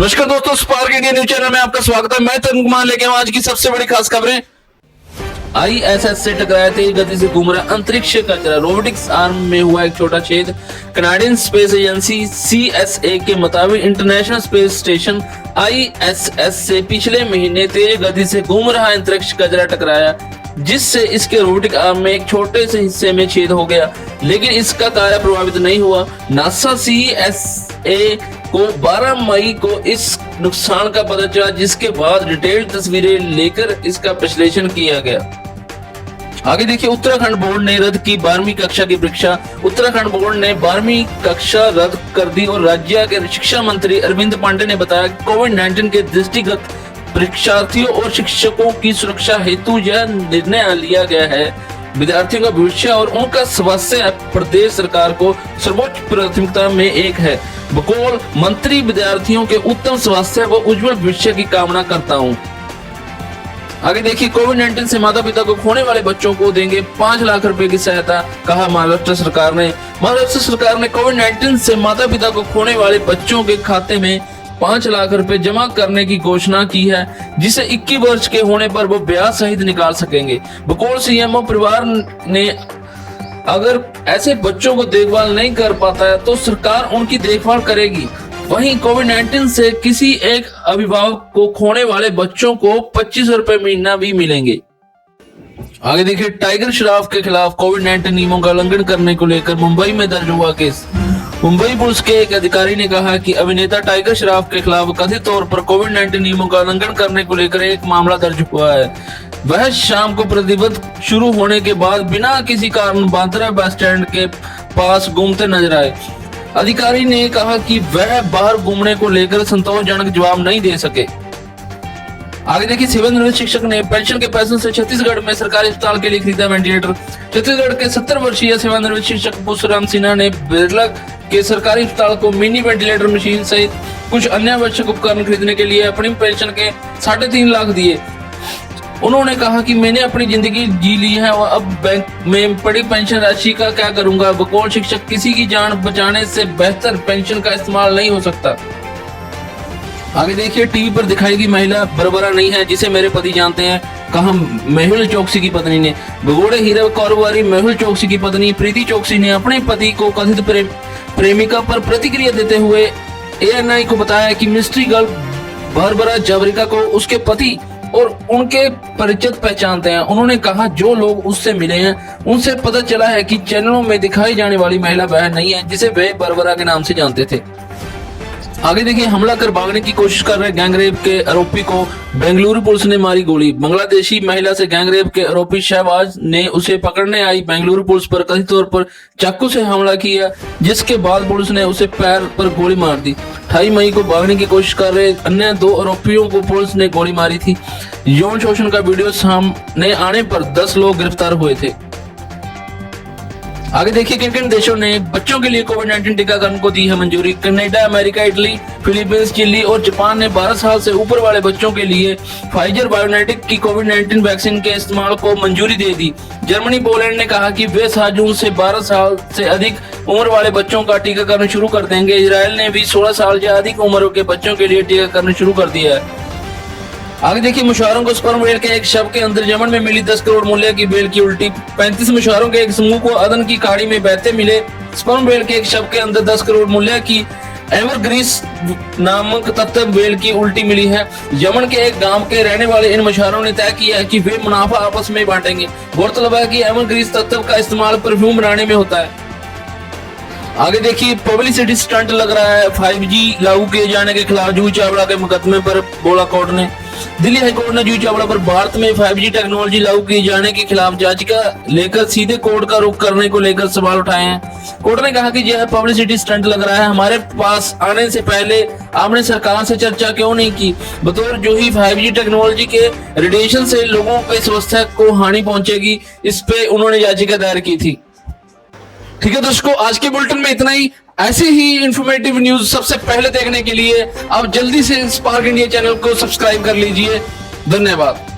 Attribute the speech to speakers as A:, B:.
A: नमस्कार दोस्तों, spark India news channel में आपका स्वागत है। मैं तरुण कुमार लेके आज की सबसे बड़ी खास खबरें। आईएसएस से टकराया तेज गति से घूम रहा अंतरिक्ष कचरा, रोबोटिक्स आर्म में हुआ एक छोटा छेद। कनाडियन स्पेस एजेंसी सीएसए के मुताबिक इंटरनेशनल स्पेस स्टेशन आईएसएस से पिछले महीने तेज गति से घूम रहा अंतरिक्ष कचरा टकराया, जिससे इसके रोबोटिक आर्म में एक छोटे से हिस्से में छेद हो गया, लेकिन इसका कार्य प्रभावित नहीं हुआ। नासा सीएसए को 12 मई को इस नुकसान का पता चला, जिसके बाद डिटेल्ड तस्वीरें लेकर इसका विश्लेषण किया गया। आगे देखिए, उत्तराखंड बोर्ड ने रद्द की 12वीं कक्षा की परीक्षा। उत्तराखंड बोर्ड ने 12वीं कक्षा रद्द कर दी और राज्य के शिक्षा मंत्री अरविंद पांडे ने बताया कि कोविड-19 के दृष्टिगत परीक्षार्थियों और शिक्षकों की सुरक्षा हेतु यह निर्णय लिया गया है। विद्यार्थियों का भविष्य और उनका स्वास्थ्य प्रदेश सरकार को सर्वोच्च प्राथमिकता में एक है। बकौल मंत्री विद्यार्थियों के उत्तम स्वास्थ्य व उज्जवल भविष्य की कामना करता हूं। आगे देखिए, कोविड-19 से माता पिता को खोने वाले बच्चों को देंगे 5 लाख रुपए की सहायता, कहा महाराष्ट्र सरकार ने। महाराष्ट्र सरकार ने कोविड-19 से माता पिता को खोने वाले बच्चों के खाते में 5 लाख रुपए जमा करने की घोषणा की है, जिसे 21 वर्ष के होने पर वो ब्याज सहित निकाल सकेंगे। बकौल सीएमओ, परिवार ने अगर ऐसे बच्चों को देखभाल नहीं कर पाता है तो सरकार उनकी देखभाल करेगी। वहीं कोविड-19 से किसी एक अभिभावक को खोने वाले बच्चों को 25 रुपए महीना भी मिलेंगे। आगे देखिए, टाइगर श्रॉफ के खिलाफ कोविड-19 नियमों का उल्लंघन करने को लेकर मुंबई में दर्ज हुआ केस। मुंबई पुलिस के एक अधिकारी ने कहा कि अभिनेता टाइगर श्रॉफ के खिलाफ कथित तौर पर कोविड-19 नियमों का उल्लंघन करने को लेकर एक मामला दर्ज हुआ है। वह शाम को प्रतिबंध शुरू होने के बाद बिना किसी कारण बांद्रा बस स्टैंड के पास घूमते नजर आए। अधिकारी ने कहा कि वह बाहर घूमने को लेकर संतोषजनक जवाब नहीं दे सके। आगे देखिए, सेवानिवृत्त शिक्षक ने पेंशन के पैसों से छत्तीसगढ़ में सरकारी अस्पताल के लिए खरीदा वेंटिलेटर। छत्तीसगढ़ के 70 वर्षीय सेवानिवृत्त शिक्षक पुष्पराम सिन्हा ने बिरला के सरकारी अस्पताल को मिनी वेंटिलेटर मशीन सहित कुछ अन्य आवश्यक उपकरण खरीदने के लिए अपनी पेंशन के 3.5 लाख दिए। उन्होंने कहा कि मैंने अपनी जिंदगी जी ली है और अब बैंक में पड़ी पेंशन राशि का क्या करूंगा। बकौल शिक्षक, किसी की जान बचाने से बेहतर पेंशन का इस्तेमाल नहीं हो सकता। आगे देखिए, टीवी पर दिखाई गई महिला बरबरा नहीं है जिसे मेरे पति जानते हैं, कहा मेहुल चौकसी की पत्नी ने। भगोड़े हीरा कारोबारी मेहुल चौकसी की पत्नी प्रीति चौकसी ने अपने पति को कथित प्रेमिका पर प्रतिक्रिया देते हुए एएनआई को बताया कि मिस्ट्री गर्ल बरबरा जावरिका को उसके पति और उनके परिचित पहचानते हैं। उन्होंने कहा, जो लोग उससे मिले हैं उनसे पता चला है कि चैनलों में दिखाई जाने वाली महिला वह नहीं है जिसे वे बरबरा के नाम से जानते थे। आगे देखिए, हमला कर भागने की कोशिश कर रहे गैंगरेप के आरोपी को बेंगलुरु पुलिस ने मारी गोली। बांग्लादेशी महिला से गैंगरेप के आरोपी शहबाज ने उसे पकड़ने आई बेंगलुरु पुलिस पर कथित तौर पर चाकू से हमला किया, जिसके बाद पुलिस ने उसे पैर पर गोली मार दी। 28 मई को भागने की कोशिश कर रहे अन्य 2 आरोपियों को पुलिस ने गोली मारी थी। यौन शोषण का वीडियो सामने आने पर 10 लोग गिरफ्तार हुए थे। आगे देखिए, किन देशों ने बच्चों के लिए कोविड-19 टीकाकरण को दी है मंजूरी। Canada, America, Italy, Philippines, Chile और जापान ने 12 साल से ऊपर वाले बच्चों के लिए फाइजर बायोटेक की कोविड-19 वैक्सीन के इस्तेमाल को मंजूरी दे दी। जर्मनी, पोलैंड ने कहा कि वे 7 जून से 12 साल से अधिक उम्र वाले बच्चों का टीकाकरण शुरू कर देंगे। इजराइल ने भी 16 साल या अधिक उम्र के बच्चों के लिए टीकाकरण शुरू कर दिया है। आगे देखिए, मछुआरों को स्पर्म व्हेल के एक शव के अंदर यमन में मिली 10 करोड़ मूल्य की व्हेल की उल्टी। 35 मछुआरों के एक समूह को अदन की खाड़ी में बहते मिले स्पर्म व्हेल के एक शव के अंदर 10 करोड़ मूल्य की एवरग्रीस नामक तत्व व्हेल की उल्टी मिली है। यमन के एक गांव के रहने वाले इन मछुआरों ने तय किया है कि वे मुनाफा आपस में बांटेंगे। गौरतलब है कि एवरग्रीस तत्व का इस्तेमाल परफ्यूम बनाने में होता है। आगे देखिए, पब्लिसिटी स्टंट लग रहा है 5G लागू किए जाने के खिलाफ जूही चावला के मुकदमे पर बोला कोर्ट ने। दिल्ली हाईकोर्ट ने जूही चावला पर भारत में 5G टेक्नोलॉजी लागू किए जाने के खिलाफ याचिका लेकर सीधे कोर्ट का रुख करने को लेकर सवाल उठाए हैं। कोर्ट ने कहा कि यह पब्लिसिटी स्टंट लग रहा है। हमारे पास आने से पहले आपने सरकार से चर्चा क्यों नहीं की। बतौर जूही 5G टेक्नोलॉजी के रेडिएशन से लोगों के स्वास्थ्य को हानि पहुंचेगी, इस पे उन्होंने याचिका दायर की थी। ठीक है दोस्तों, आज के बुलेटिन में इतना ही। ऐसे ही इंफॉर्मेटिव न्यूज सबसे पहले देखने के लिए आप जल्दी से स्पार्क इंडिया चैनल को सब्सक्राइब कर लीजिए। धन्यवाद।